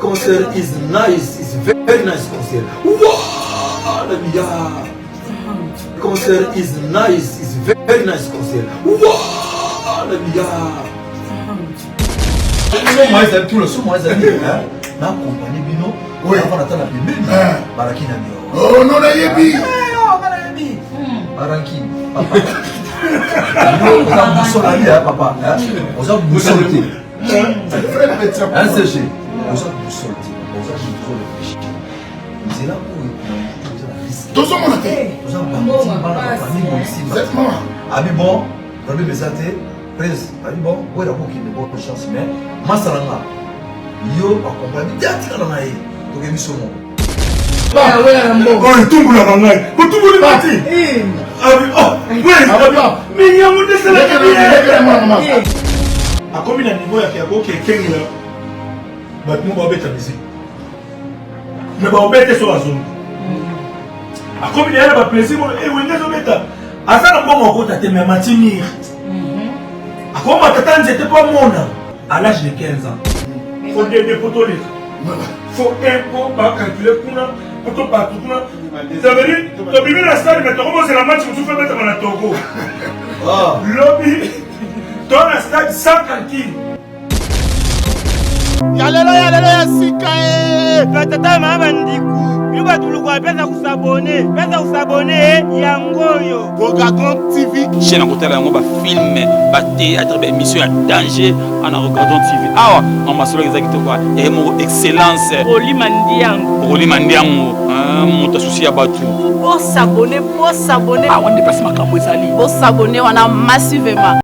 concert is nice, it's very nice concert. Wow, the concert is nice, it's very nice concert. Wow, the oh non, la yebi. Papa, vous avez boussolé. Un séché. Vous avez boussolé. Vous avez réfléchi. C'est là où Tous sont montés. vous avez Abi bon, Rabbi Besate, Prince, Abi bon, où est la boucle de bonne chance, mais Masalanga, yo, accompagné, théâtre dans la haie, donc il sont morts. Oh, tout le monde a gagné. Tout le monde est parti. Mais il y a un monde de la à combien de niveaux il y a quelqu'un là? Bah, nous on va mettre la musique. Mais on va mettre sur la zone. À combien il y a le plaisir? Et oui, nous on met ça. À ça, on va encore t'attendre mais matinée. À combien t'attends? J'étais pas mon à l'âge de 15 ans. Faut des photos là. Faut un peu calculer pour nous. Pour partout, ça veut dire, tu as vu la salle, mais tu commences la match, tu fais mettre dans la Togo. Lobby, tu as la salle sans calcul. Yalelo sikae. Tata mama ndiku. Yuba tulukwa pesa kusabone. Pesa kusabone yangoyo. Regardons TV. Chaîne à côté là on va filmer, théâtre, émission à danger en regardant TV. Ah on m'a solo exactement quoi. Il y a mon excellence. Roli Mandiango. Mon souci à battu. Pour s'abonner. Ah on déplace ma caméra sali. Pour s'abonner on a massivement.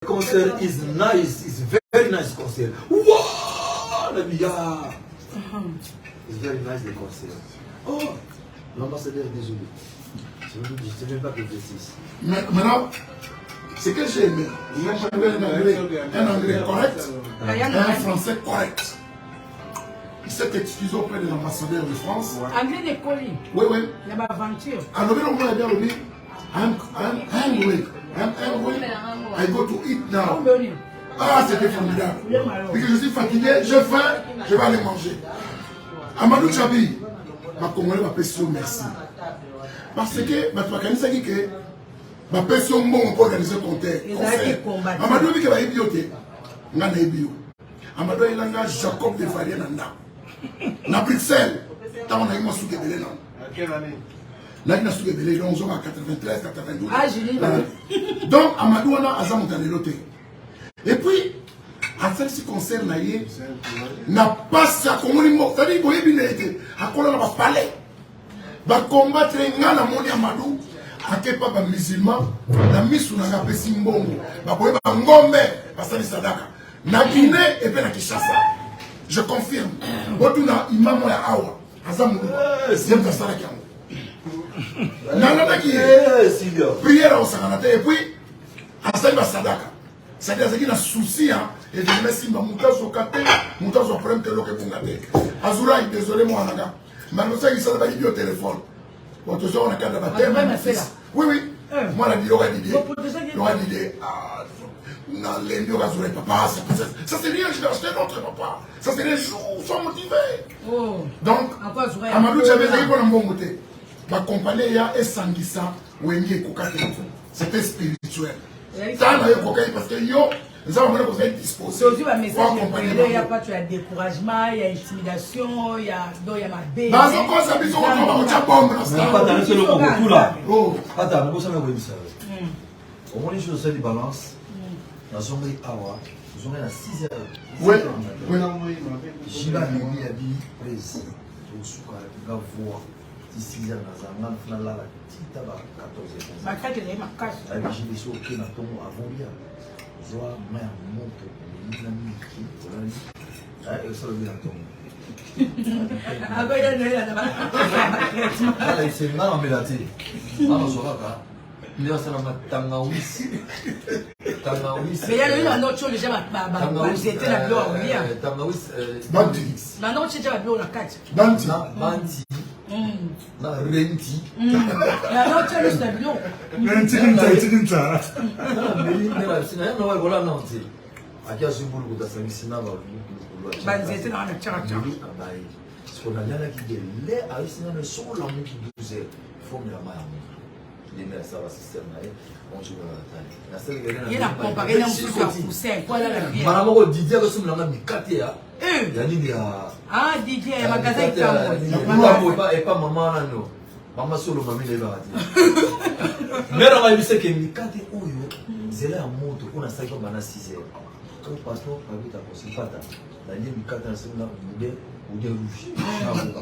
Concert is nice, it's very nice concert. Wow, the it's very nice the concert. Oh, l'ambassadeur désolé. Je ne sais même pas que je Maintenant, c'est que j'ai aimé. Un anglais correct, un français correct. Il s'est excusé auprès de l'ambassadeur de France. Anglais de colis. Oui, oui. Il y a aventure. Alors, on va bien le dire. I'm hungry. I go to eat now. Ah, c'était formidable. Parce que je suis fatigué, j'ai faim, je vais aller manger. Amadou Chabi, ma Congolais m'a pété merci. Parce que, ma Tuakanisa dit que, ma pété on peut organiser un concert. Amadou dit que va ébioter. On a ébio. Amadou il a Jacob de Valia Nanda. Na Bruxelles, tant on a eu mon souke belé non. Quelle année? Là, il a souke belé, on joue à 93, 92. Ah, j'ai dit. Donc, Amadou on a Azam dans les lotés. Et puis, à celle-ci concerne n'a pas ça comme on mort. C'est-à-dire qu'il y a été à quoi on va parler. Va combattre un Moni Amadou, à quel pas musulman, la mise sur la pesi mbongo. Va pouvoir ngombe, parce que sadaka. Na Guinée et puis na Kinshasa. Je confirme. Botuna imam ya awa. Azam c'est ça la kiamo. Nana qui prière au sakanate et puis Azam sadaka. C'est-à-dire qu'il y a un souci, et je me suis dit, je suis problème de l'eau. Azura, désolé, moi, mais je sais qu'il s'est dit au téléphone. On a oui, oui. Moi, je dit, non, les deux Azura, papa, ça c'est rien, je vais acheter notre papa. Ça c'est les jours, sont motivés. Donc, Amadou, j'avais dit qu'on a un bon côté. Ma compagnie, il y a un sanguissa, où il y a un c'était spirituel. Parce que yo, nous avons besoin de disposer. Il n'y a pas de découragement, il y a intimidation, il y a ma bête. Comment les choses se balancent? Nous sommes awa, nous sommes à 6 heures. Oui, oui. Jiba Mimi a dit, président, au souka, il va voir. 6 heures, nous avons la petite tabac, 14 heures. Ma carte est ma cache. J'ai des choses qui n'ont pas avant bien. Je vois, mais un montre, il y a une qui est ça le bien tombe. C'est là, mais là, tu es. On sera là. Il y a ça dans Tangawis. Mais il y a une autre chose, déjà, c'était la bloc. Tangawis. Bandi. Maintenant, tu as déjà la bloc la carte. Bandi. Bandi. Na renti. Alors tu as le sablon. Renti ça. Mais non voilà non c'est. Akia subulu kutasangisi na ba. Banzete na chaka. Ce qu'on a là qui dit les a ici dans le son la mu qui 12 heures. Faut me la main. Les mères ça va système là. On joue la salle. Il a comparé dans ce poussin. Voilà la vie. Maman ko Didier ko sumla na mikate ya. Ya nini ya. Ah Didier ya magasin Kambo. Maman et pas maman là non. Maman solo mami le va dire. Mais on va lui dire que mikate oyo zela ya moto kuna sasa kwa bana 6 heures. Quand pasteur habita ko sipata. La ligne mikate na sumla mude ude rouge.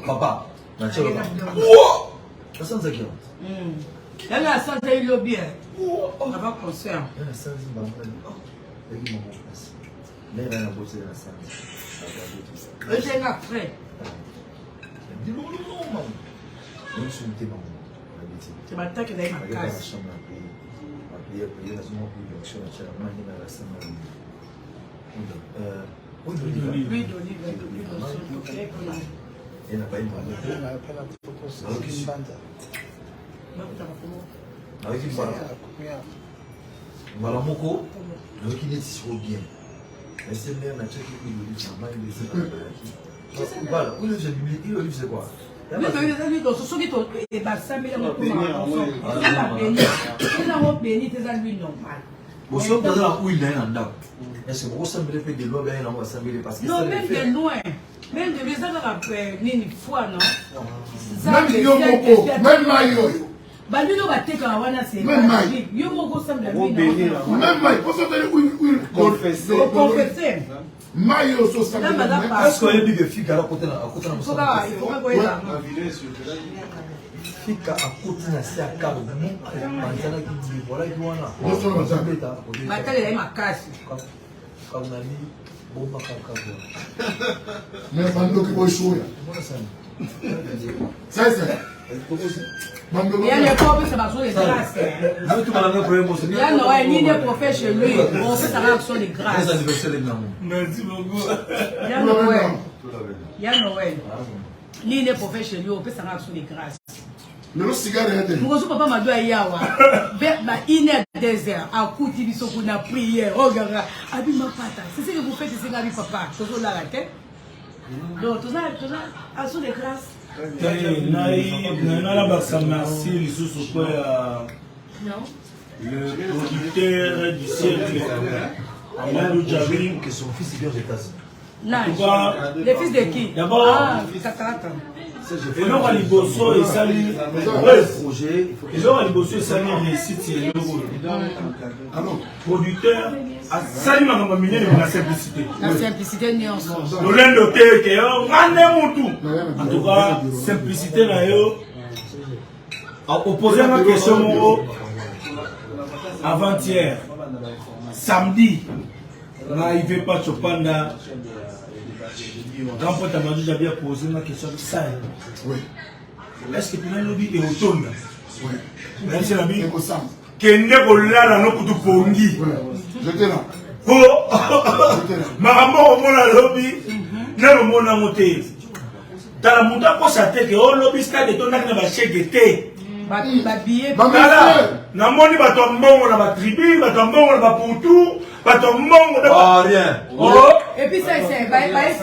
Papa. Na chelo. Wow! Ça sent ça qui rentre. Là la santé il est bien. On va concert. La santé va prendre. Et qui m'en passe. Mais là la bosse la santé. Et j'ai un après. Dis non non. Non c'est une maman. Tu m'attends que d'aller ma casse. Il y a la zone où il y a une chose à manier dans la salle. L'huile d'olive. Il n'a pas une avec une voilà moko donc il est sur bien mais c'est bien la tête qui lui dit ça m'a il est voilà où le livre c'est quoi Mais tu as dit que ce sont des et bah ça mais on peut béni tes amis normal. Bon sauf dans la où il est en dedans. Est-ce que vous semblez faire des lois bien on va sembler parce que non même de loin. Même de les avoir ni fois non. Même Yomoko, même Mayo. Bah lui non va te quand wana c'est. Même Mayo. Yomoko semble la Même Mayo. Pour ça où confesser. Mayo so ça. Est-ce qu'on est big fille à côté là à côté là. Il faut pas quoi là. Fille à côté là c'est à cabo. Manzana qui dit voilà qui wana. Matale là ma casse. Quand on a mis bomba kaka. Mais bando qui boy show. Ça c'est. Il y a les pauvres ça va sur les grâces. Nous tout malade problème pour ce. Il y a Noël ni des prophètes chez lui. On fait ça avec sur les grâces. Les anniversaires de maman. Merci beaucoup. Il y a Noël. Il y a Noël. Ni des prophètes chez lui on fait ça avec sur les grâces. Le cigare est là. Mon papa m'a dit à Yawa. Bah il est désert à coup de biso qu'on a prié. Regarde. Abi ma pata. C'est ce que vous faites ici avec papa. Toujours là la tête. Donc tout ça à sur les grâces. Naïla Baksa merci lisusu kwa le producteur du siècle Amadou Djabri que son fils est bien aux États-Unis. Non. Les fils de qui? D'abord, eloko ya liboso esali eloko ya liboso esali réussite ya eloko producteur asali makambo minene na simplicité. La simplicité nyonso. Lolendo teke yo ngane mutu. En tout cas, simplicité na yo a opposé ma question moko avant-hier samedi na Ive pas Chopanda. Quand on t'a déjà posé ma question de ça. Oui. Est-ce que tu as lobby et automne? Oui. C'est la vie. Kende kolala no kutu pongi. J'étais là. Oh. Maman au mon lobby. Na le mon amoté. Dans la montagne ko sa te que o lobby stade de ton na ba chegete. Ba billet. Na moni ba tombongo na ba tribu, ba tombongo na ba putu, ba tombongo na ba rien. Oh. Et puis ça c'est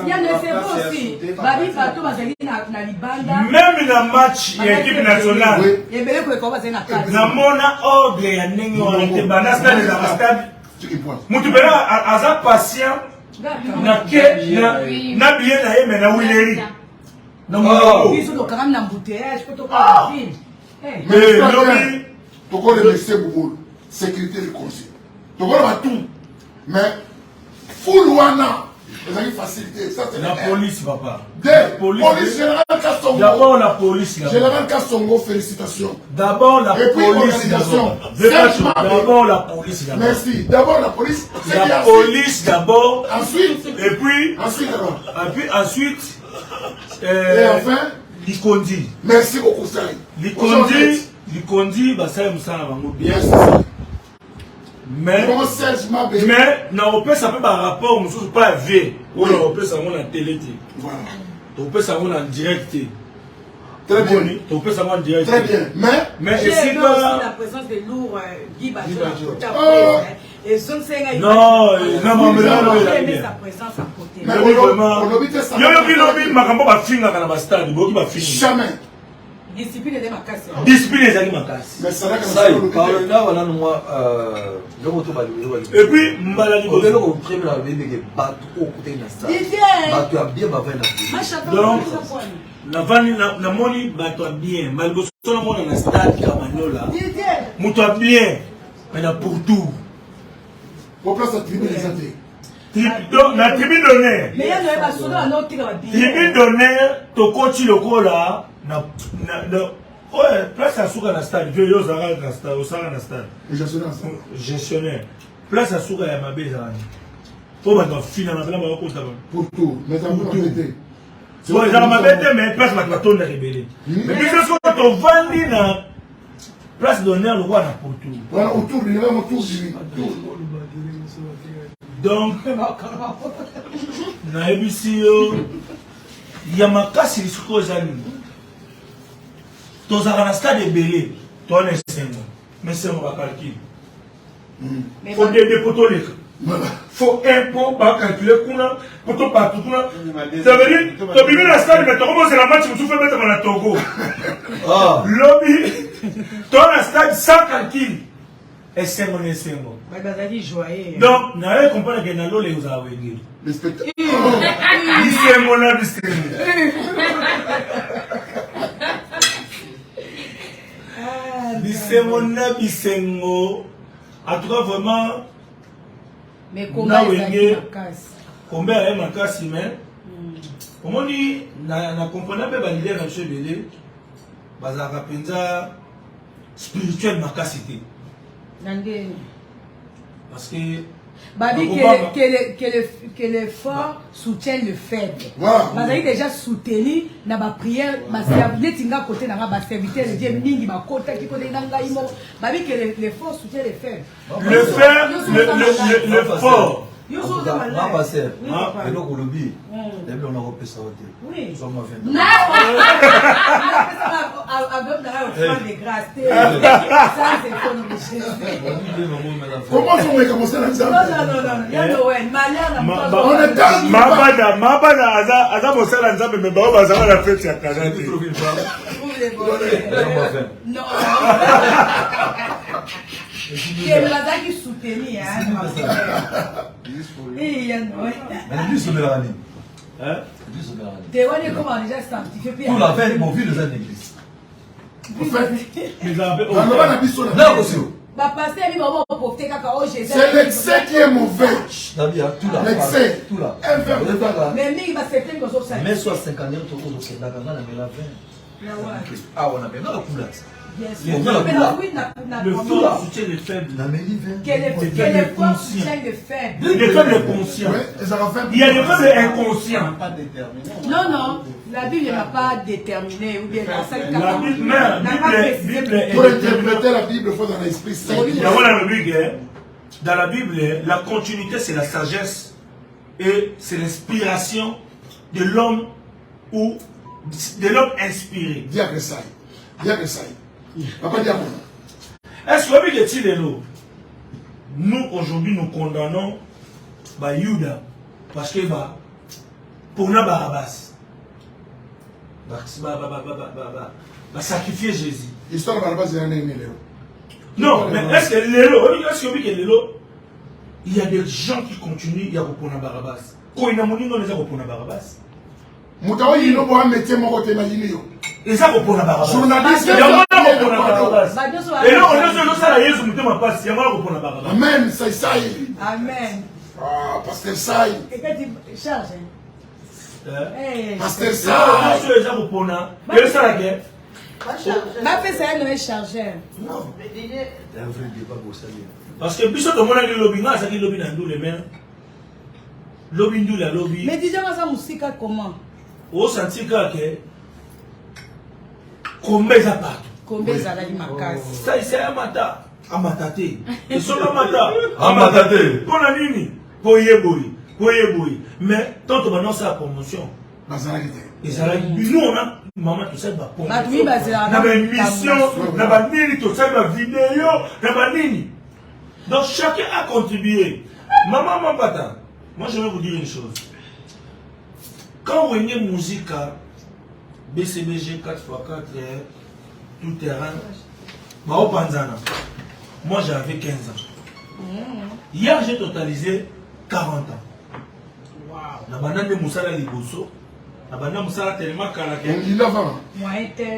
il y a le cerveau aussi. Babi bato bazali na libanda. Même dans match équipe nationale. Et belé ko ko bazali na carte. Na mona ordre ya ndenge wana te bana stade na stade. Mutu bela aza patient. Na ke na bien na ye mais na wileri. Na mo. Biso do quand même na embouteillage ko to ka film. Mais lobby to ko le laisser boulot. Sécurité du conseil. To ko la tout. Mais Foulouana, vous avez facilité. Ça, c'est la police, papa. La police générale Kassongo. D'abord la police. Général Kassongo, félicitations. D'abord la police. D'abord la police. Merci. D'abord la police. La police d'abord. Ensuite. Et puis. Ensuite. Et enfin. Likondi. Merci beaucoup, Saïd. Likondi, bah ça, ça va bien. Mais na opé ça peut par rapport nous pas V ou na opé ça on a télé. Voilà. On peut ça on en direct. Très bien. Tu peux savoir dire. Très bien. Mais j'ai si aimé pas... aussi la présence de lourds Guy Badjo. Et son Senga. Non, mais là, j'ai aimé sa présence à côté. Mais Lobi, makambo ba finga kana ba stade, boki ba finga. Jamais. Discipline de ma casse. Discipline ezali makasi. Mais ça va comme ça. Parle là voilà moi le retour ba et puis mbala libo. Le ko premier la bébé que bato ko côté na stade. Bato a bien ba va na. Donc na vani na moni bato a bien, malgo solo mona na stade Kamanola. Muto a bien, mais na pour tout. Pour place la tribune des athées. La tribune d'honneur. Mais il y a pas solo à notre tribune d'honneur, to coach lokola na ouais, place à souka na stade, je yo zara na stade, au sara na stade. Gestionnaire. Place à souka ya mabe zara. Pour ba fina na bela ba ko taba. Pour tout, mais ça vous embêter. Ouais, ça m'a bêté mais place ba ton de rebelle. Mais parce que to vandi na place d'honneur le roi na pour tout. Voilà, autour du même autour du. Donc, na ebisio ya makasi lisiko zani. Tozaka na stade ebele, to na esengo. Mais c'est mon calcul. Faut des poteaux les. Faut impôt pas calculer kuna, poteau partout kuna. Ça veut dire, to bibi na stade mais to commence la match tu fais mettre na Togo. Ah, lobby. To na stade sans calcul. Esengo na esengo. Donc, na ye comprendre que na lo le uza wengi. Le spectacle. Bisengo na bisengo. Bisengo na bisengo. En tout cas vraiment. Mais comment wenge combien est makasi mais comment dit na comprendre pas ba leader na chez belé bazaka penza spirituel makasi te. Parce que Babi que le fort soutient le faible. Bazali déjà soutenu na ba prière, ba serviteur côté na ba serviteur de Dieu mingi ba kota ki côté na ngai mo. Babi que le fort soutient le faible. Le fort. Non, pasteur. Et donc, on lobby. D'abord, on a repris ça. Oui. Ça m'a fait. Non. Comment on va commencer à dire? Tout la fait, mon vieux, les églises. C'est l'excès qui est mauvais. L'excès. Mais soit 50 ans, ah, on a bien la couleur. Le fort soutient les faibles. Quel est fort soutient les faibles? Les faibles conscients. Il y a les faibles inconscients. Non, non. La Bible n'a pas déterminé. Ou bien la Bible pour interpréter la Bible, il faut dans l'esprit saint. Dans la Bible, la continuité, c'est la sagesse. Et c'est l'inspiration de l'homme ou de l'homme inspiré. Dis que ça. Dis que ça. Papa Diabo. Est-ce que nous, aujourd'hui, nous condamnons Yuda parce que pour nous, Barabbas sacrifier Jésus. L'histoire de Barabbas, c'est un ennemi. Non, mais est-ce que il y a des gens qui continuent, il y a pour Barabbas. Quand il y a des gens qui pour Barabbas. Moutawa il no boa métier mon côté na yini yo. Et ça pour Barabbas. Journaliste il y a moi pour Barabbas. Et là on a ça la Yesu mutema passe, il y a moi pour Barabbas. Amen, ça. Amen. Ah, pasteur ça. Quelqu'un dit charge. Pasteur ça. On a ça pour na. Et ça la guerre. Ma fait ça un chargeur. Non. C'est un vrai débat pour ça. Parce que biso to mona ki lobby nga ça ki lobby na ndule mais lobby ndule lobby. Mais déjà ça musika comment? Au senti que combien ça part? Combien ça la makasi? Ça c'est amata, amatate. Et solo amata, amatate. Pour la nini? Pour yeboyi. Mais tant que maintenant c'est la promotion. Nous, on a maman tout ça, on a une émission, on a une tout ça, une vidéo, on a une. Donc chacun a contribué. Maman, mon papa, moi je vais vous dire une chose. Quand on est musique, BCBG 4x4, tout terrain, moi j'avais 15 ans. Hier j'ai totalisé 40 ans. Na banane de Moussala Liboso, na banane Moussala tellement caractère. On dit l'avant. Moi,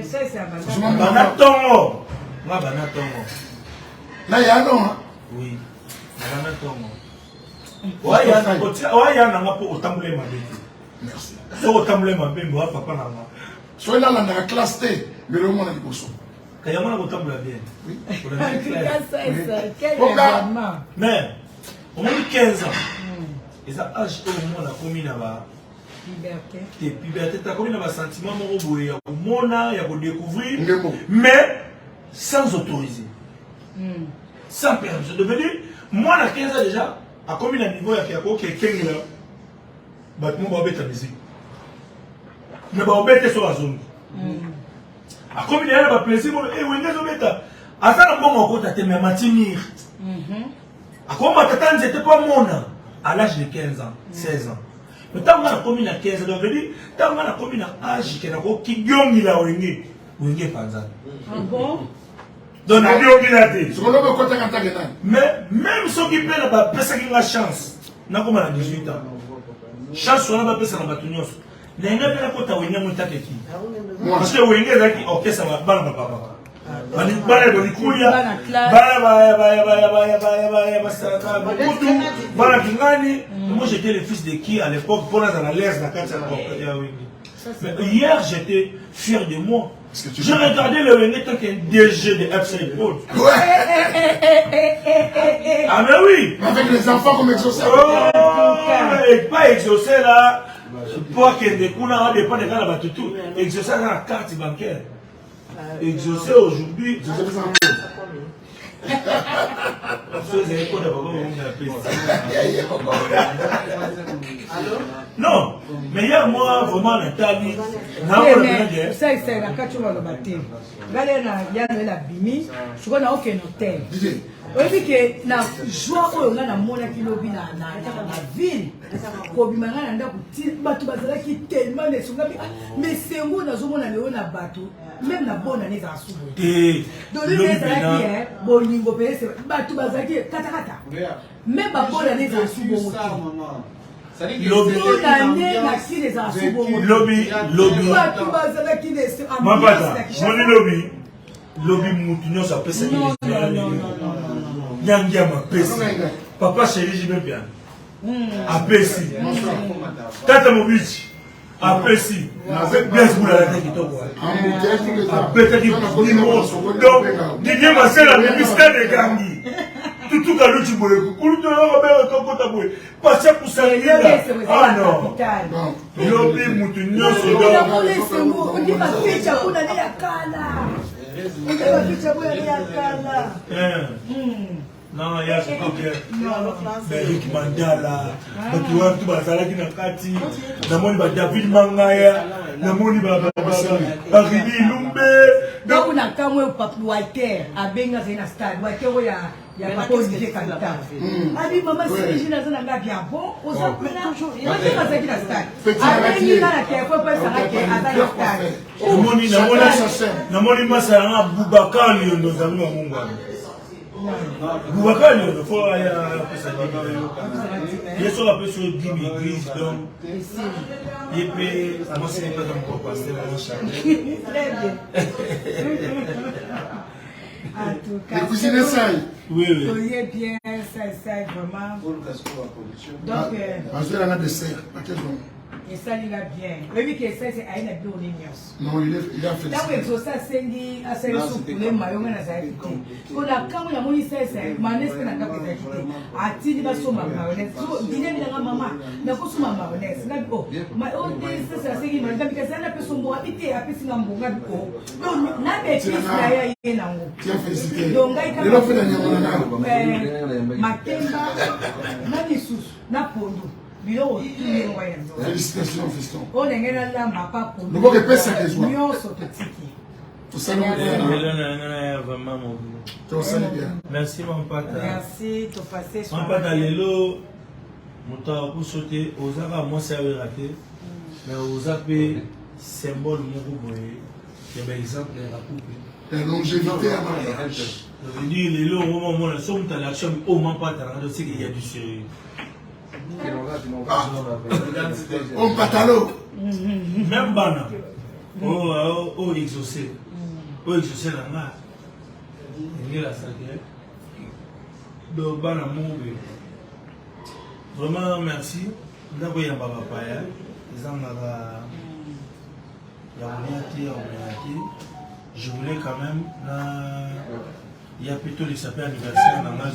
ça c'est un Banatongo. Moi, Banatongo. Là, il y a un nom. Oui. Banatongo. Ouais, il y a un peu au tamboulé ma bête. Merci. C'est au tamboulé ma bête, moi, papa, n'a pas. Soyez là, dans la classe T, mais le monde a Liboso. Quand il y a un tamboulé bien. Oui. Mais, on a eu 15 ans. Et ça a acheté au moment où on a commis là-bas. Liberté. Et liberté, tu as commis là-bas sentiment, il y a découvrir, mais sans autoriser. Sans permission. Devenu, moi, à 15 ans déjà, à commis à niveau, il y a quelqu'un là. Bah, moi, je vais ta musique. Mais je vais sur la zone. À commis là, il y a plaisir, et oui, je vais ta. À ça, on va te mettre matinir. À comment t'attends, c'était pas mon nom. À l'âge de 15 ans, 16 ans. Mais tant qu'on a commis à 15 ans, donc je dis, tant qu'on a commis à l'âge qui gagne la wenge, wenge panza. Ah bon? Donc on gagne la tête. Ce qu'on a besoin de faire, mais même ceux qui perdent la personne qui a la chance, n'a comme à 18 ans. Chance on a pas personne à batunios. N'enga pas la côte à wenge monta qui. Parce que wenge là qui ok ça va pas papa. Bana bolikuya bana kingani. Moi j'étais le fils de qui à l'époque pour la l'aise la carte. Hier j'étais fier de moi. Je regardais le Wenge tant qu'un DG de FC Gold. Ah mais oui. Avec les enfants comme exaucé. Pas exaucé là. Pour que des coups là dépend de la batutu. Exaucé dans la carte bancaire. Exaucé aujourd'hui. Non, mais il y a moi vraiment Nathalie. Ça c'est la carte sur le matin. Regardez là, il y a la bimi. Je connais aucun hôtel. Oui, que na joie oyo nga na mona ki lobi na ville ko bimanga na ndako bato bazala ki tellement ne sunga mais sengo na zo mona leo na bato même na bona ne za subo donc le ezala ki bolingo pese bato bazala ki kata kata même ba bona ne za subo Lobby Moutinho, ça peut se papa chéri, je vais bien. Apesi. Tata Mobici. Apesi. Bien pour la tête qui tombe. Donc, Didier Marcel a mis mystère de Gangi. Tout à l'heure, tu voulais. Passer pour ça. Ah non. Lobby Moutinho, non, il y a ce que Eric Mandala, tu vois, tout bazala qui n'a pas dit, David Mangaya, Namoni Baridi Lumbe. Donc, on a quand même Papa Walter à Benga Zenastad, Walter, il y a pas de candidat. Abi maman, c'est je n'ai pas bien bon, on s'en peut toujours. Il y a pas de stade. Abi la terre, faut pas s'arrêter à la stade. Namoni Masara Boubacar Lyon nos amis à Mungwa. Boubacar Lyon, il faut aller à il est sur la personne de l'église donc et puis moi c'est pas comme quoi c'est la charge. Très bien. En tout cas, les cousines essayent. Oui, oui. Soyez bien, ça essaye vraiment. Donc, parce que la dessert, pas quel nom. Et ça, il a bien. Oui, que ça, c'est à une bio non, il a fait ça. Là où il ça, c'est un soupe, les maillots, on a ça. Pour la quand on a mon essai, c'est manès que n'a pas été. A ti va sur ma mayonnaise. Dîner de la maman, n'a pas sur ma mayonnaise. N'a pas. Ma haute c'est ça, c'est qu'il m'a dit que ça n'a pas son mot habité à Pessinambo. Donc, n'a pas été là, il y a un mot. Tiens, félicité. Donc, il a fait la Matemba, Nanissus, Napondo. Bio, tu voyais. Félicitations, fiston. On est là, ma papa. Nous voulons que personne ne soit. Nous sommes petits. Tout ça, nous voulons bien. Merci, mon papa. Merci, tu passé. Mon papa, Lélo, mon pour sauter, aux arabes, moi, ça avait raté. Mais aux arabes, symbole, mon goût, il y a un exemple, la coupe. La longévité à mariage. Je dis, Lélo, au moment où on a somme à l'action, au moment pas, tu sais qu'il y a du sérieux. On patalo. Même Bana, au exaucé. Au exaucé, la main. Il y a la sacrée. Donc, Bana, mon bébé. Vraiment, merci. D'abord, il y a un papa. Je voulais quand même. Il y a plutôt les sapins anniversaires dans la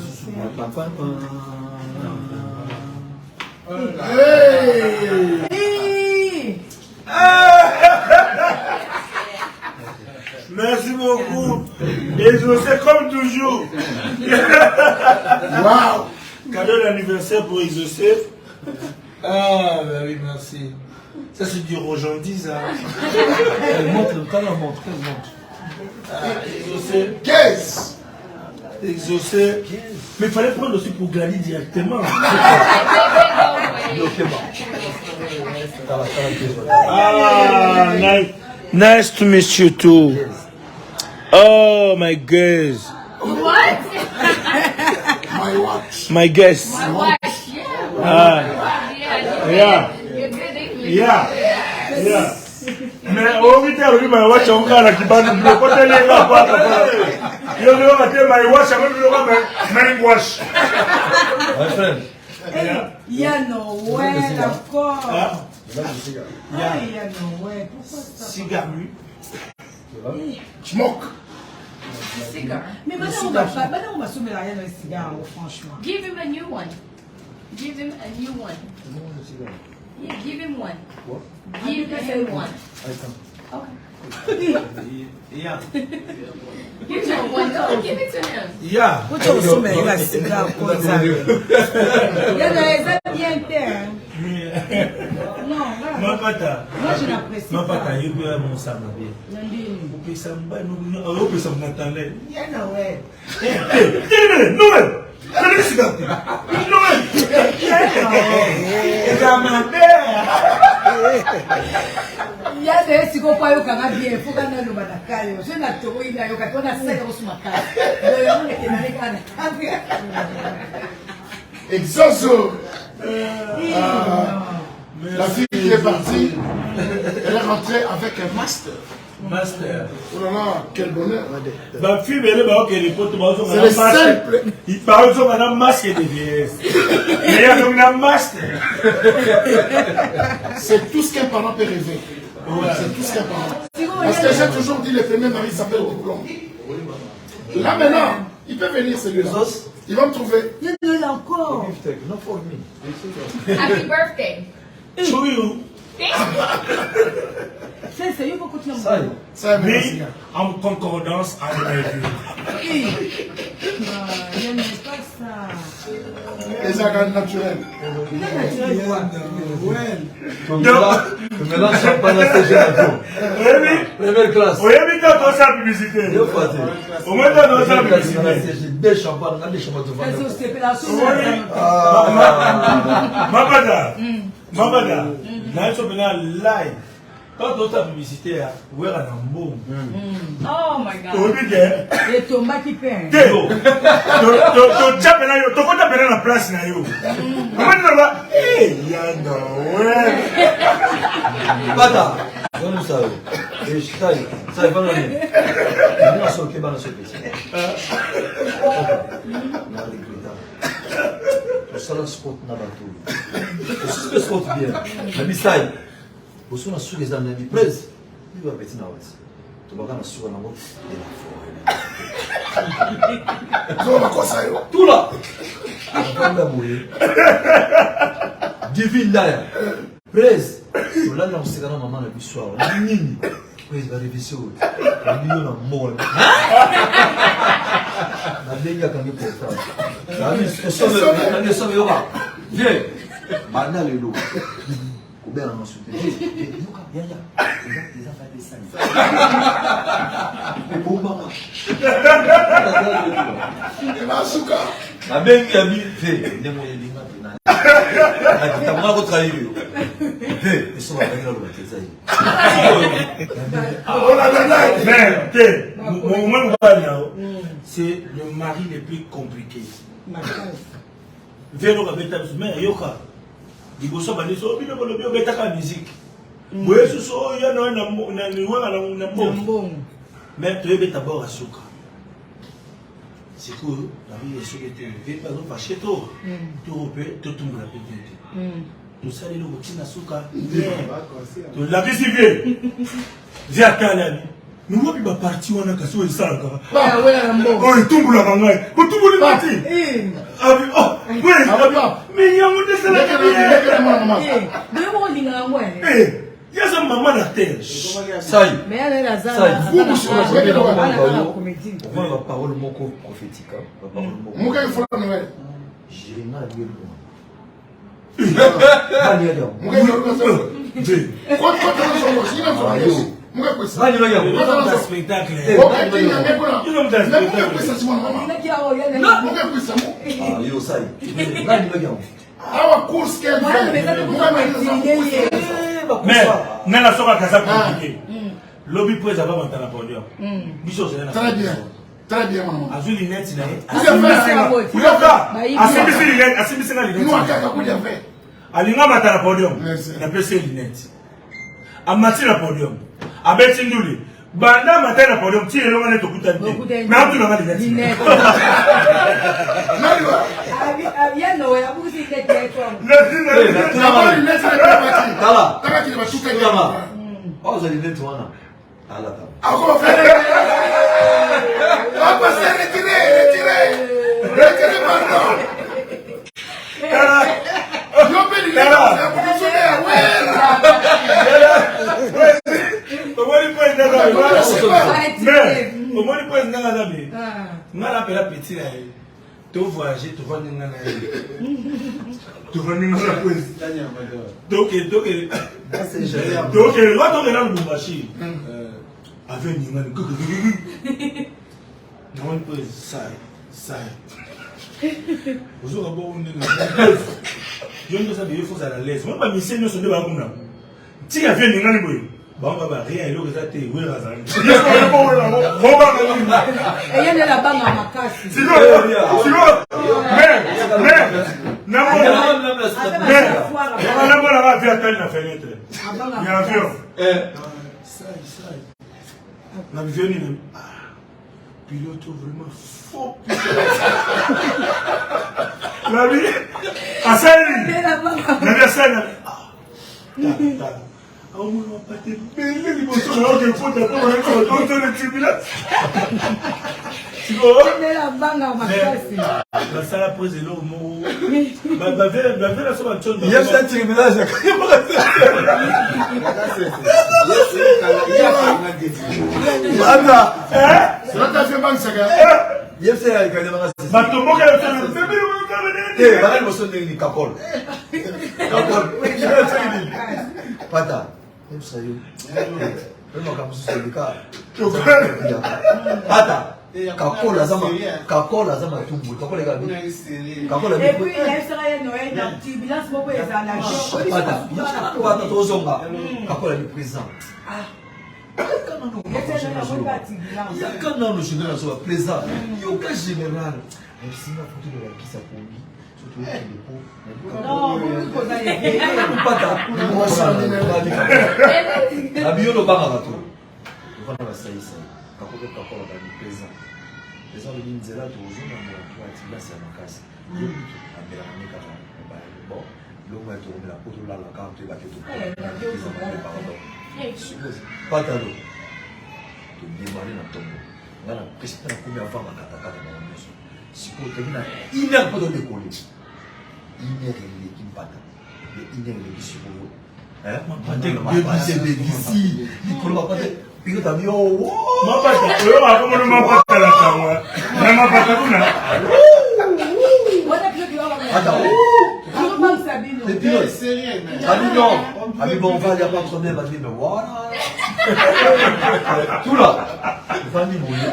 Merci beaucoup. Et je sais comme toujours. Waouh! Cadeau d'anniversaire pour Exaucé. Ah, ben oui, merci. Ça, c'est du rojandise. Elle montre, quand elle montre, elle montre. Exaucé. 15! Exaucé. Mais il fallait prendre aussi pour Glady directement. Ah, nice to meet you too. Oh, my girls. What? My watch. My guests. My watch, yeah. Yeah. You're good English. Yeah. Mais au milieu de my watch, on a qui bat le côté les gars. Il y a my watch, my watch. My friend. Il y a Noël encore. Il y a Noël. Pourquoi ça? Cigare, lui. Smoke. Cigar. Mais maintenant, on va soumettre rien dans les cigares, franchement. Give him a new one. Give him a new one. Yeah, give him one. What? Give him one. Okay. Yeah. Give him one. Go, give it to him. Yeah. Où tu soumets la cigare comme ça? Il y a des bien terre. Non, Ma pata. moi je n'apprécie Ma pas. pata, il peut avoir mon sang à bien. Vous pouvez s'en battre, vous pouvez s'en attendre. Il y a Noël. Noël! Allez, cigare! Noël! C'est à ma mère! Il y a des cigares qui ont bien. Il faut qu'on ait le badakale. Je n'ai pas trouvé il y a eu quand on a 5 euros sur ma carte. On était dans les cannes. Exoso. La fille qui est partie, elle est rentrée avec un master. Master. Oh là là, quel bonheur. Ma fille, elle est là, les potes, C'est le simple. il parle de madame masque et de vieillesse. Il y a comme un master. C'est tout ce qu'un parent peut rêver. C'est tout ce qu'un parent. Parce que j'ai toujours dit, le premier mari s'appelle diplôme. Là maintenant, il peut venir celui-là. Il va me trouver. Il y a Noël encore. Not for me. Happy birthday. To you. C'est sérieux pour continuer. Ça Mais merci. en concordance avec vous. Je n'aime pas ça. Les organes naturels. Tu mélanges champagne à ces générations. Première classe. Oui, mais dans sa publicité. Au moins dans sa publicité. Des champagnes, des champagnes de C'est vente. aussi la soupe. Mabada, là, tu as live. Quand tu as ta publicité, où est la nambo? Oh my God. Tu veux Les tomates qui peignent. tu as la place. Bata, on savait. Et je savais pas l'année. On a sauté dans ce pays. On s'en a spot na bateau. On se spot bien. Mais bisai, on s'en a su les années de presse. Il va péter na ouest. Tu vas gagner sur la moto. Tout là. On va mourir. Divine là. Presse. Là, on s'est gagné maman le soir. Nini. Presse va réviser. On dit on a mort. La ligne a gagné pour ça. La mission est là. Viens. Banda le lot. Combien on a soutenu? Yaya, les enfants des salles. Mais bon, maman. Et ma souka. La même qui a mis, fait, ne m'ont dit pas. T'as moins votre avis. Fait, ils sont à la loi, c'est ça. Mais, c'est le mari le plus compliqué. Vélo avec ta mais yoka. Il faut savoir les autres, il faut le mettre à la musique. Oui, ce sont il y a un mais tu es d'abord à Souka. C'est que la vie est sur le terrain. Par exemple, chez toi, tu repères, tu tombes la petite. Tu sais, le routine à Souka. Tu l'as vu si bien. J'ai atteint la vie. Nous avons pas parti, on a cassé le sang. Oh, il tombe la mangaille. Oh, tout le monde est parti. Oh, oui, mais il y a un monde de ça. Il y a un maman à la terre. Ça y est. Mais elle est la on va la parole moko prophétique. La parole moko. Mouka il faut la nouvelle. J'ai rien à dire. Pas dire. Mouka il faut la nouvelle. Quoi tu as dit ça? Mouka quoi ça? Pas dire. Un spectacle. Ok, tu as dit quoi? Mouka quoi ça? Non, Mouka quoi ça? Ah yo ça y est. Pas dire. Ah, course qu'elle fait. Mais, n'a la soeur à casa compliqué. Lobby pour les avoir dans la podium. Très bien. Très bien, maman. Azul Linette, il a Alinga mata na podium. Na pese Linette. Amati na podium. Abeti nduli. Banda mata na podium. Ti elonga ne tokuta nde. Mais on tu l'as Linette. Bien non, il y a beaucoup de têtes. Oh, vous allez dire toi là. Ah là. Encore faire. Ah, passer, retirer, pardon. Je peux lui dire, tu voyager, tu vas nous tu vas nous donc, avec ça. Vous aurez beau je ne sais pas à la l'aise. Moi, ma mission, c'est de la boum. Si il y avait une grande boue, bon, rien, il aurait été oui, Razan. Et il y a la banque à ma casse. Pilote vraiment faux. La vie, à ça, la vie à ça, on va pas te mêler les motos alors qu'il faut d'abord dans le tribunal. Tu vois? La banque à ma casse. La salle a posé l'eau, mon. La vie la somme de il y a un tribunal, Kakola zama tumbu kakola gabi kakola et puis il sera Noël dans turbulence beaucoup les anaga pata tozonga kakola ni présent quand on général soit présent il y a aucun général merci ma photo de la qui s'appuie surtout les gens de Nzela, tous les jours, on a c'est ma casse. Bon, l'homme a tourné la poteau là, la carte, la quête. Pas d'eau. Tu me démarres dans ton mot. On a presque la première fois à Kataka dans la maison. Si vous terminez, il n'y a pas de décoller. Il n'y a rien qui me pata. Il n'y a rien qui se voit. C'est ici. Il ne va pas dire. Pico también, oh, mapa, yo hago un mapa de la cama. Una mapa de una. anda, Les pilotes. Abi bon, on va aller à pas problème, mais voilà. Tout là. Le famille mouillé.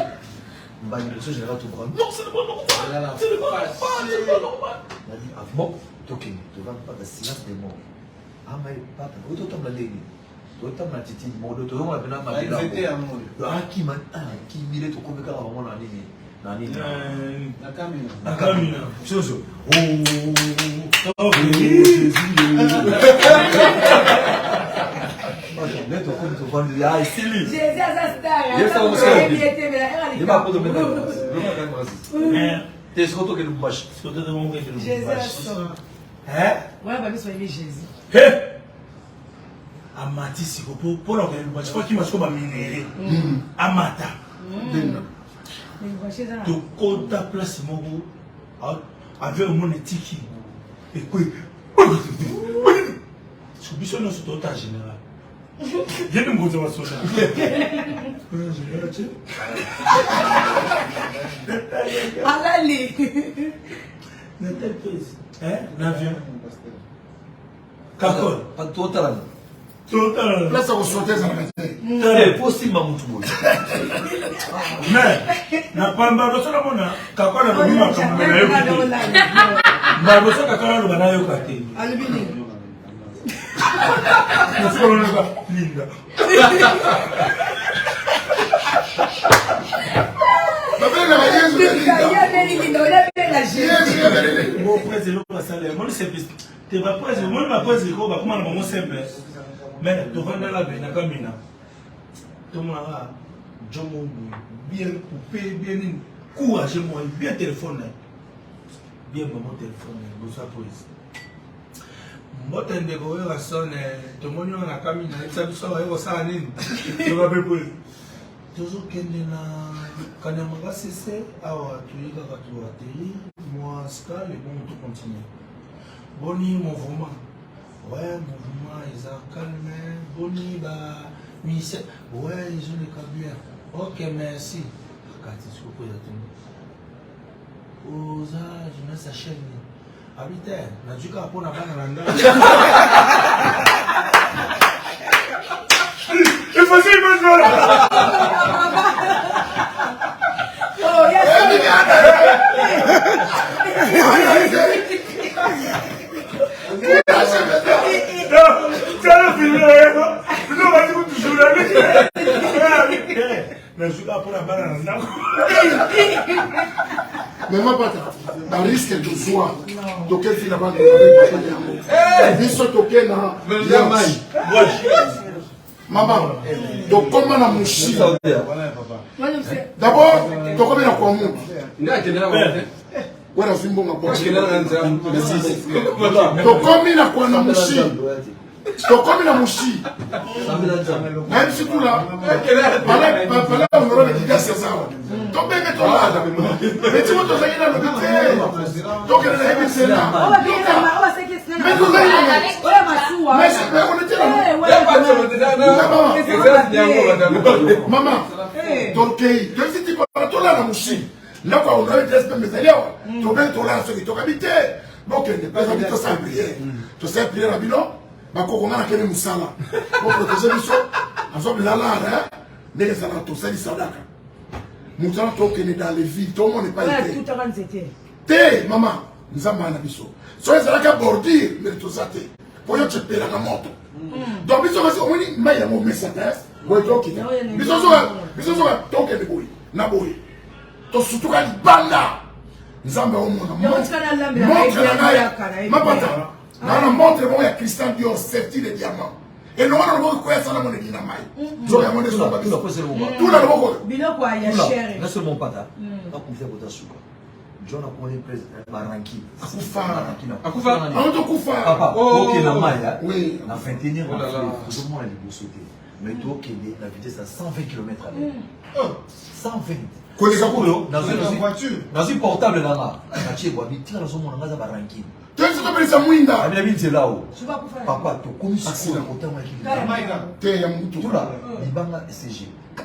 Bah, il je vais tout prendre. Non, c'est le bon normal. C'est le bon normal. C'est le bon normal. Il a dit, ah bon, ok, tu vas pas de silence des mots. Ah, mais papa, où tu t'en vas aller? Tu t'en vas titi, mon dos, tu vas venir à ma vie là. Ah, qui m'a, qui m'a dit, tu connais quand on a dit. Nakamina. Chose. Oh, Amati sikopo pour la je crois qu'il m'a choisi minéré. Amata. Tu comptes ta place mon avec mon éthique et quoi je suis sur notre total général. Viens de me poser ma soeur. Allez. N'était pas hein l'avion. Kakol. Pas total. Total. Place au sauter ça va. C'est possible Mamoutou. Mais na pamba do sala mona Kakol na bima kama na yo. Na do sala Kakol na bana yo kate. Alubini. Na sala na linda. Mon président va saler. Moi c'est piste. Tu vas pas moi ma pose ko ba kuma na mo sembe. Mais to vanda la bena kamina. To mara jomo bien coupé bien courage moi bien téléphone. Bien mon téléphone bo sa police. Mbotende ko wa sonne to monyo na kamina itsa biso wa yo sa nini. To va be police. Toujours kende na Kanyamaga c'est awa tuika katu ateli moi ska les bon tout continue. Boni mouvement. Ouais, mouvement ils ont calmé. Boni ba mise. Ouais, ils ont les bien. OK, merci. Kati siko ko yatunga. Oza jeunesse achève. Habiter, na duka pona bana landa. Il faut se mettre Oh, yes. Mais ma pata, dans le risque de soi, toquer finalement de biso toquer na maman, donc comment na mouchi d'abord, toquer na kwa mungu wala zimbo ngabo tokomi na kwa na mushi tokomi na mushi même si tout là pala on aura des gars c'est ça donc bien que toi là mais tu vois toi ça y est dans le côté donc elle est c'est là mais nous mais on était là maman toquei donc si tu parles toi là na mushi là quoi on a eu des espèces mais d'ailleurs tu viens toi là ceux qui t'ont habité donc il n'est pas habité ça prière tu sais prière la bino ba ko ngana kene musala pour protéger les choses ensemble là hein les ça tout ça dit sadaka musala to kene dans les villes tout le monde n'est pas été tout avant c'était té maman nzamba na biso so ça la bordure mais tout ça té pour yo te payer la moto donc biso kasi on dit mais il y a mon message ouais donc biso so to kene boy na boy to surtout quand il banda nzambe au monde montre la mapata na montre moi ya Christian Dior certi de diamant et non on va quoi ça na mon dina mai donc ya mon de so ba tout là boko biloko ya cher na seulement pata na kumfia kota suka John a connu président Baranki akufa auto kufa papa OK na maya oui na 21e tout le monde a les sauter mais toi qui est la vitesse à 120 km/h 120 dans une portable là tu vois mais tira son monde dans Baranki tu sais comment ça muinda ami ami c'est là papa to comme ça c'est côté moi qui te ya mutu tout là libanga SG to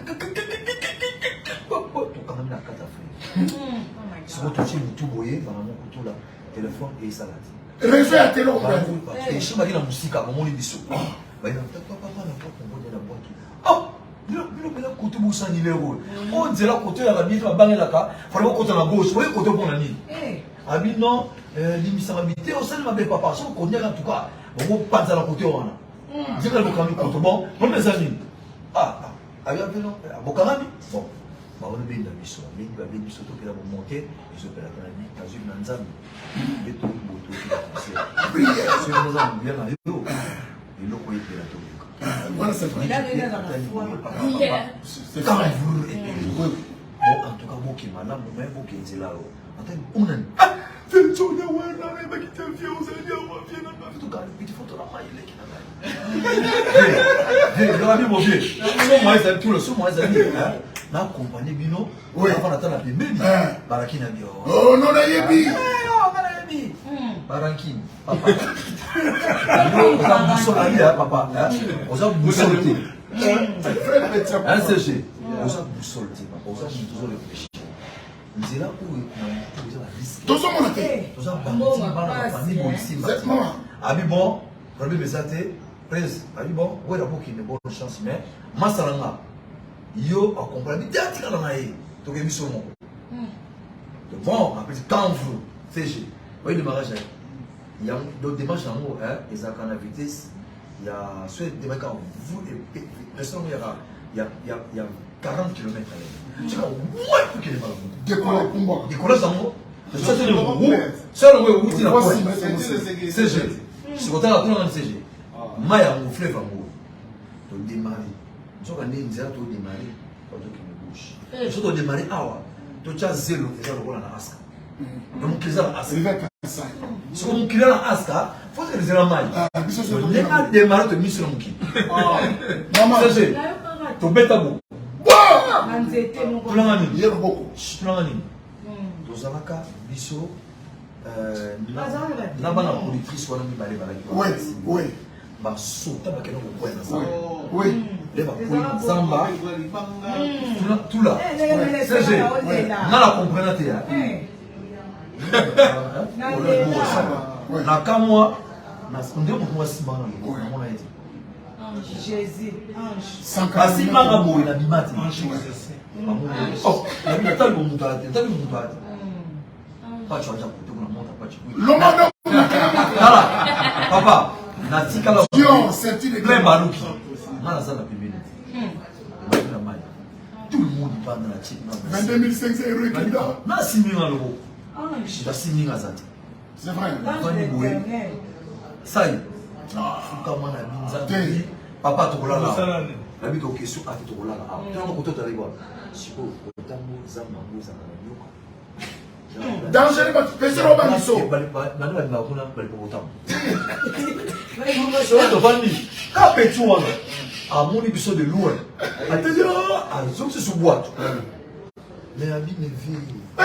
quand même na kata frère c'est votre petit mutu boyer dans mon couteau là téléphone et salade. Réseau à télé, et je suis la musique à mon émission. Bah il a papa n'a pas compris la boîte. Oh, le côté boussa ni le rôle. On dit là côté la vie va banger là ka, faut le côté la gauche, faut le côté bon la nuit. Abi non, l'émission habité au sein de ma belle papa, son connaît en tout cas. On va pas dans la côté on a. Dire le côté bon, pour mes amis. Ah, abi non, bokarami. Bon. Bah on est bien dans l'émission, mais il va bien surtout que la monter, ils opèrent dans la vie, dans une nanzam. Et tout le c'est nous avons bien à l'eau. Et l'eau qui est là. Voilà, c'est vrai. C'est quand même bon, en tout cas, moi qui m'en a, moi qui est là. On a fait tout le monde, on a fait tout le monde, en tout cas, le petit photo là, il est là. Mon vieux, moi, ils aiment tout le son, moi, ils aiment. Na accompagné Bino, avant d'attendre la pébélie. Barakine a dit. Oh non, la yebi. Barakine, papa. On a boussolé, papa. On a boussolé. Un CG. On a boussolé, papa. On a toujours le péché. C'est là où on a risque. Tout ça, mon athée. Tout ça, Abi bon, Rabbi Besate, Prince, Abi bon, ouais, d'abord qu'il y a une bonne chance, mais Massalanga. Yo a compris bien que la naïe donc il sur mon bon après quand vous CG oui le mariage il y a d'autres démarches en haut hein ils ont la vitesse il y a soit des mecs vous et personne il y a 40 km à l'heure c'est comme ouais pour qu'il est décoller en haut ça c'est le où ça le où tu la CG c'est quand on a tout dans CG Maya mon fleuve en haut donc démarrer. Si on a démarré, on a Si on a démarré, tu as 0, tu as le Aska. Donc, tu as Aska. Si on a la Aska, il faut que tu aies la maille. On a démarré, tu as mis sur le mouki. Maman, c'est tu bête à bout. Tu l'as mis. Tu l'as mis. Tu as la biso. Là-bas, la politrice, on a mis balé. Oui. Bah, sauter à quel moment oui. Les Zamba, tout là. C'est on a la comprenante. Na kamwa, na ndio mtu simama na Jésus, ange. Kasi manga boy na bimati. Oh, na bimata lo mutati, tabi mutati. Pas tu as côté pour la montre, pas tu. Voilà. Papa, na tika la. Plein balouki. Tout le monde parle de la chip. 22 500 euros. Non, 6 000 euros. C'est 6 000 euros. C'est vrai. Ça y est. Papa, tu là. La vie de question à tout là. Tu as un côté de l'Ivoire. Si vous avez danger, mais c'est Robin Nisso. Quand tu à mon épisode de loin, à te dire, à zone c'est sous boîte. Mais la vie ne vit.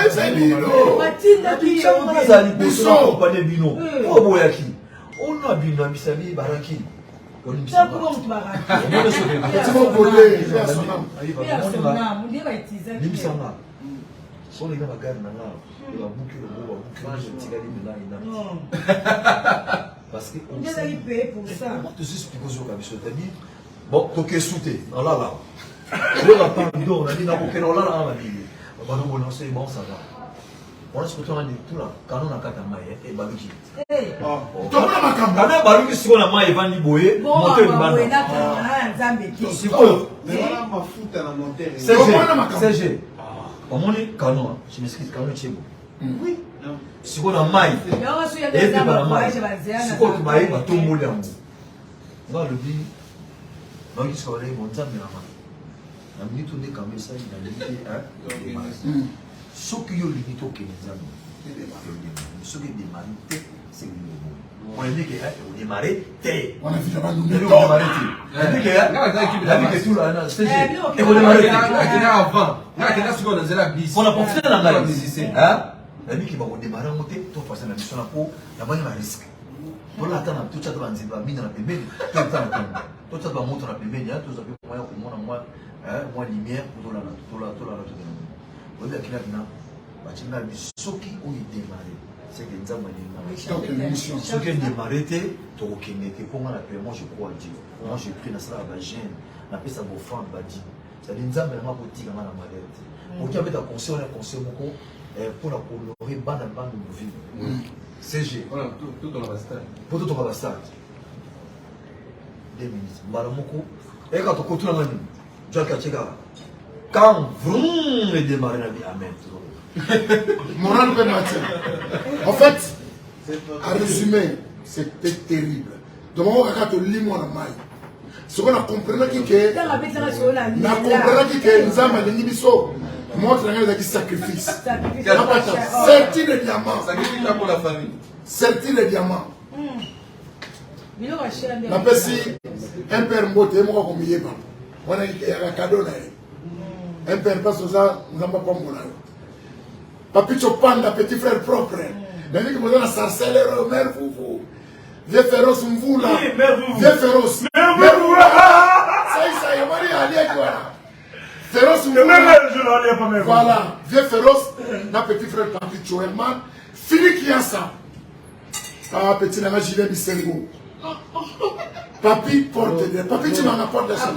C'est Bino. Mathilde qui est accompagné Bino. Oh, Boyaki. On a Bino, Bissabi, Baraki. Ça, comment tu vas raconter? C'est mon volet. On est dans la gare, il va boucler le mot, je tire là. Parce que on sait payer pour ça. Comment te expliquer aux gens que dit bon, tu es souté, on l'a là. On a pas d'eau, on a dit non, on l'a là, on a dit. On va nous lancer, bon, ça va. On a ce que on a dit tout là, quand on a 4 mailles et baluki. Tu as ma campagne. Quand on a baluki sur la maille, Van Liboé, monter une bande. C'est quoi? CG. Comment on est canon? Je m'excuse, canon est beau. Oui. Si on a maille, et pas la maille. Si on a maille, on va tout mouler en haut. On va le dire. Donc il se relève, on tient bien la main. La minute on est quand même ça, il a limité. Ce qui est limité au Kenya, ce qui est démarré, c'est le mot. On a dit qu'on démarrait, on a vu là-bas nous mettons. On a dit que tout là, c'est et on démarrait. On a profité de la musicien. La vie qui va démarrer, on monter, tout passer la mission là pour la bonne risque. Pour l'attendre, tout ça doit être mis dans la pébé, tout ça doit monter dans la pébé, tout ça doit être moins lumière pour tout là. On a dit qu'il y a ce qui ont démarré. c'est que nous avons Donc, une mission. ce qui est démarré, pour moi, je crois à Dieu. Moi, j'ai pris dans ça la gêne, on appelle ça offrande, badi. C'est-à-dire, nous avons vraiment côté dans la malade. Pour qu'il y ait un conseil, on a un conseil pour la colorer, bande à bande de vie. CG. Voilà, tout dans la stade. Pour tout dans la stade. 2 minutes. Malamoko. Et quand on continue à nous, John Kachega, quand vroom est démarré la vie, amen. Moral peut matin. En fait, à résumer, c'était terrible. Donc, on va te lire mon maille. Ce qu'on a compris, c'est que nous avons des nibiso. Montre un sacrifice. Sorti le diamant. Sacrifice pour la famille. Sorti le diamant. La personne, un père mbote, moi comme il est pas. On a un cadeau là. Un père passe aux gens, nous n'avons pas mon âge. Papi Chopanda, petit frère propre. Dans les gens la sarcelle, mère vous. Vieux féroce, vous là. Vieux féroce. Ça y est, on va aller à quoi. Féroce, vous là. Voilà. Vieux féroce, n'a petit frère Papi Choelman. Fini qui a ça. Ah, petit n'a gilet Bissengo. Papi porte de. Papi, tu m'en apportes de ça.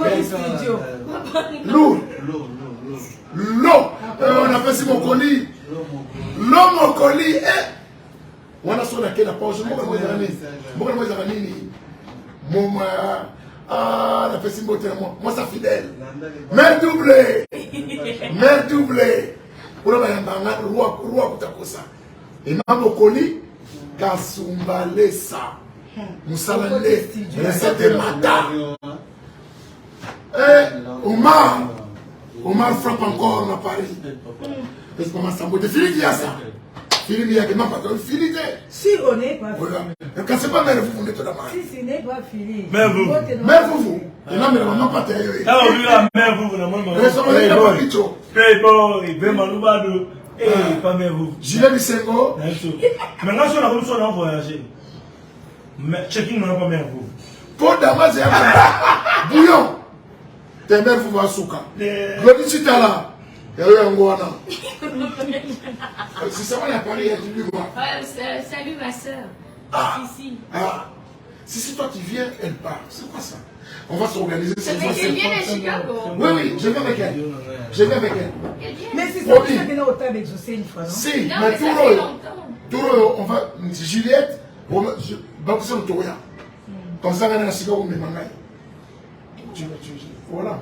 Lourd. L'eau. On appelle ça mon colis. L'eau, mon colis. On a sur laquelle la pause. Ah, la personne moi ça fidèle. Mère doublée. Mère doublée. Pour le roi Koutakosa. Et non, mon colis. Kasumbalesa. Moussalane. Recette Mata. Omar frappe encore à Paris. Parce que maman Sambo, Philippe y a ça. Philippe y a que ma patronne, Philippe. Si on n'est pas Philippe. Quand c'est pas mère, vous venez de la main. Si ce n'est pas Philippe. Mère vous. Mère vous. Et non, mais la maman pas taillée. Ah, oui, la mère vous, la maman. Playboy, Bemaloubado. Eh, pas mère vous. Gilet Bissengo. Maintenant, si on a comme ça, on a voyagé. Mais checking, on n'a pas mère vous. Pour Damas, c'est un bouillon. Tes mères vous va souka. Glody Chitala. Il y a eu un goana. C'est ça, on a parlé, il y a du quoi. Salut ma soeur. Ici. Ah. Si toi tu viens, elle part. C'est quoi ça? On va s'organiser. Elle vient de Chicago. Oui, je vais avec elle. Je vais avec elle. Mais c'est ça que tu as au table exaucé une fois, non? Si, Non, mais mais ça fait longtemps. tout on va. Juliette, je vais pousser le tour. Comme ça, on a un Chicago, mais mangaï. Voilà.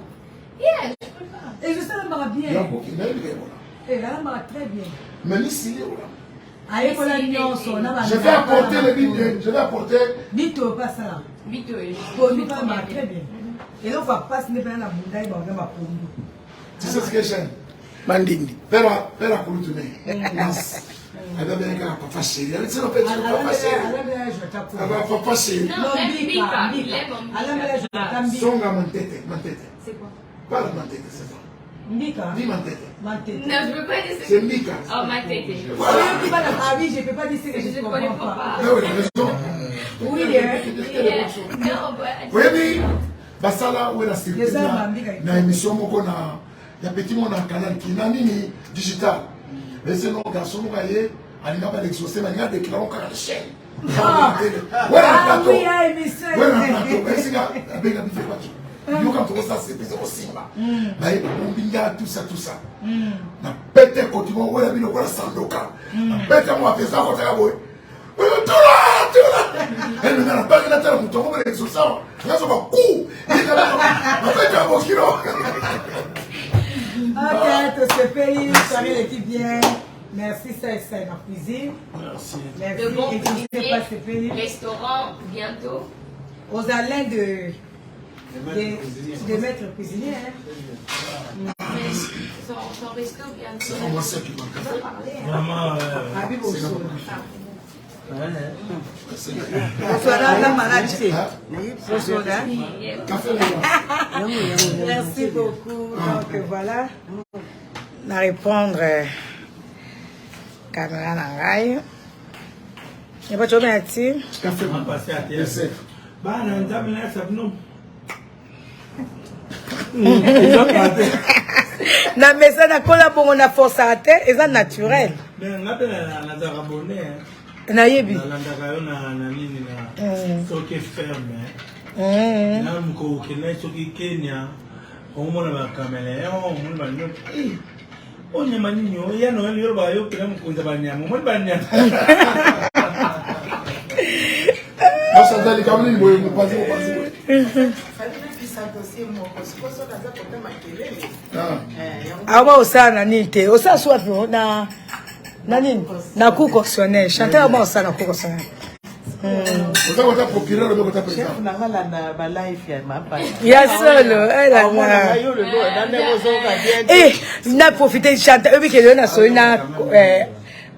Yeah, je peux pas. Et je sais la marre bien. Et là, la marre très bien. Mais ici, Aïe, pour la nuance, on a je vais apporter le bide. Je vais apporter. Bito, pas ça. Bito, Pour nous, ça marche très bien. Et là, on va passer les peines à Bundaï, on va ma pomme. Tu sais ce que j'ai? Mandindi. Père à Kouloutoumé. Elle va bien qu'elle a papa chéri. Elle dit, on peut dire papa chéri. Elle va papa chéri. Non, Bika. Il aime Bika. Songa Mantete. C'est quoi? Parle Mantete, c'est ça. Mbika. Dis Mantete. Mantete. Non, je ne peux pas dire C'est Mbika. Oh, ma tête. Voilà. Ah oui, je ne peux pas dire ce que je ne comprends pas. Ah oui, raison. Oui, Non, oui, oui. Basala, où est la sécurité? Na émission, il y a petit monde en canal qui n'a ni digital. Mais c'est nos garçons, vous voyez, il n'y a pas d'exaucé, mais il y a des clans qui ont la chaîne. Ah oui, émission. Oui, le plateau. Mais c'est là, il y a des plateaux. Nous, quand on ça, c'est plus aussi. On binga tout ça. Na pété côté moi, on a mis le quoi sandoka. Na pété moi, fait ça côté là, oui. Tout là. Elle me n'a pas la terre pour tomber avec ça. Là, ça va coup. Il a fait un bon kilo. Ok, tout ce pays, soirée l'équipe bien. Merci, ça c'est ma cuisine. Merci. Le bon Et tu sais pas ce pays. restaurant bientôt. Aux allins de mettre le cuisinier. Son resto bientôt. C'est vraiment ça qui On va parler. Vraiment, Habib au sol. Merci beaucoup. Donc voilà, on va répondre caméra Nangai. Il n'y a pas de merci. on va passer à TSF. Bah, on a un ça nous. Na mesa na kola bongo na force à terre, et ça naturel. Mais on a un abonné. nayebi nalandaka yo na nini na soki ferme na mokokende soki Kenya omona bakamele omona banyo onyama nini oya noeli yo bayokela mokonza banyama omoni banyama basantali kamini boye mopasi awa osala nini te osala soit na nini na cour correctionnelle chanteur aba osala na cour correctionnelle ozakota procureur obekota président ya solo na profite chanteur obikele yo na soli na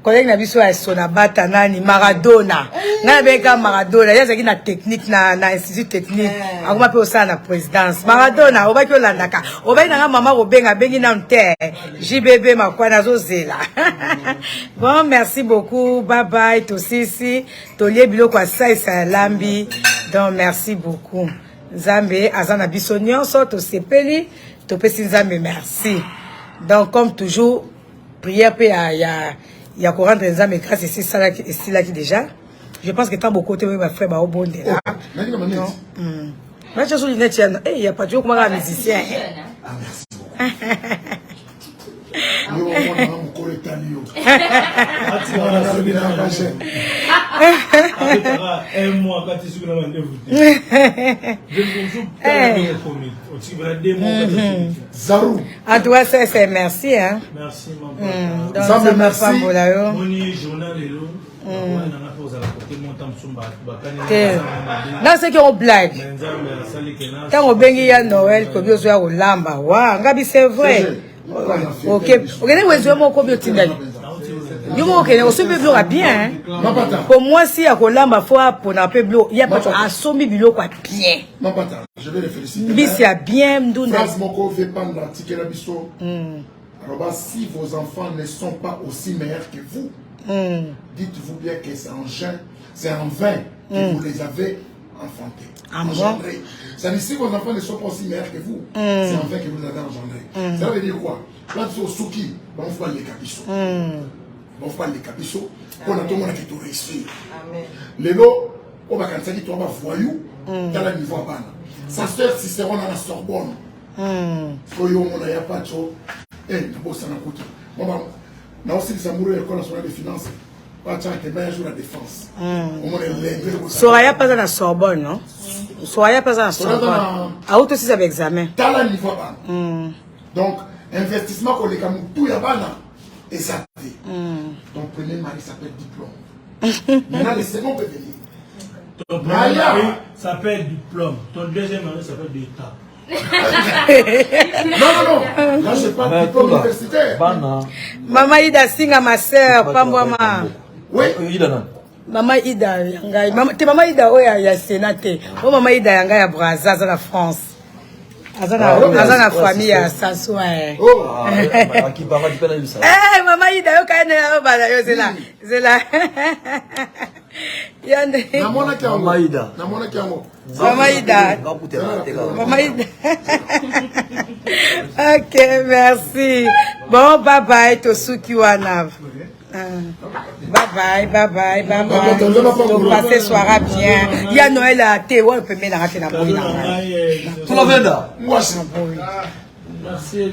collègue na biso ya sona bata nani Maradona ngana beka Maradona yazaki na technique na institut technique akoma pe osala na présidence Maradona obaki olandaka obaki na mama robenga bengi na nte JBB makwana zozela. Bon, merci beaucoup, bye bye tosisi tolie biloko asaisa lambi, donc merci beaucoup. Nzambe azana biso nyonso tosepeli topesi Nzambe merci. Donc comme toujours prière pe il y a rendre les âmes grâce ici ça là qui déjà je pense que tant beaucoup de mes frères au bon là non mais je suis net il y a pas de comment un musicien ah merci un mois quand tu suis dans rendez-vous Zarou en tout cas c'est merci hein merci maman merci moni journal lelo dans ce qui on blague quand on bengi ya Noël ko biozo ya olamba wa ngabi c'est vrai ok regardez où est-ce mon combien tindali yo mo kene o sombi bilo bien pour moi si ya kolamba fois pour na pe bilo ya pas a sombi bilo kwa bien mapata je vais les féliciter bisi ya bien ndunda France moko veut prendre l'article la biso alors si vos enfants ne sont pas aussi meilleurs que vous dites-vous bien que c'est en jeun c'est en vin que vous les avez engendrés. Ça veut dire si vos enfants ne sont pas aussi meilleurs que vous, c'est en vin que vous les avez engendrés. Ça veut dire quoi? Là, tu es au souki, on va les capichons. On va les capichons, on a tout le monde qui te réussit. Les lots, on va quand ça dit, on va voyou, dans la niveau à ban. Sa sœur Cicéron à la Sorbonne. Soyo, on n'a pas de chose. Eh, d'abord, ça n'a pas coûté. On a aussi des amoureux de l'École nationale des finances. La défense. Soraya pas dans la Sorbonne, non? Soraya pas dans la Sorbonne. À autre aussi avec examen. Donc, investissement pour les camous, tout y a pas et ça fait. Ton premier mari s'appelle diplôme. Maintenant, le second peut venir. Ton premier mari s'appelle diplôme. Ton deuxième mari s'appelle d'état. Non. Là, je parle de diplôme universitaire. Maman Ida Singa, ma soeur, pas moi. Oui, Maman Ida, t'es Maman Ida, oui, il y a Sénaté. Oh, Maman Ida, il y a Brazza, dans la France. Dans la famille, à Sassouin. Oh, Maman Ida, c'est là. Maman Ida. Ok, merci. Bon, bye bye, Tosuki Wanav. Bye bye. Donc, passez soirée bien. Il y a Noël à thé. Ouais, on peut mettre la rate dans la boule. Tu l'as vu là? Moi, merci.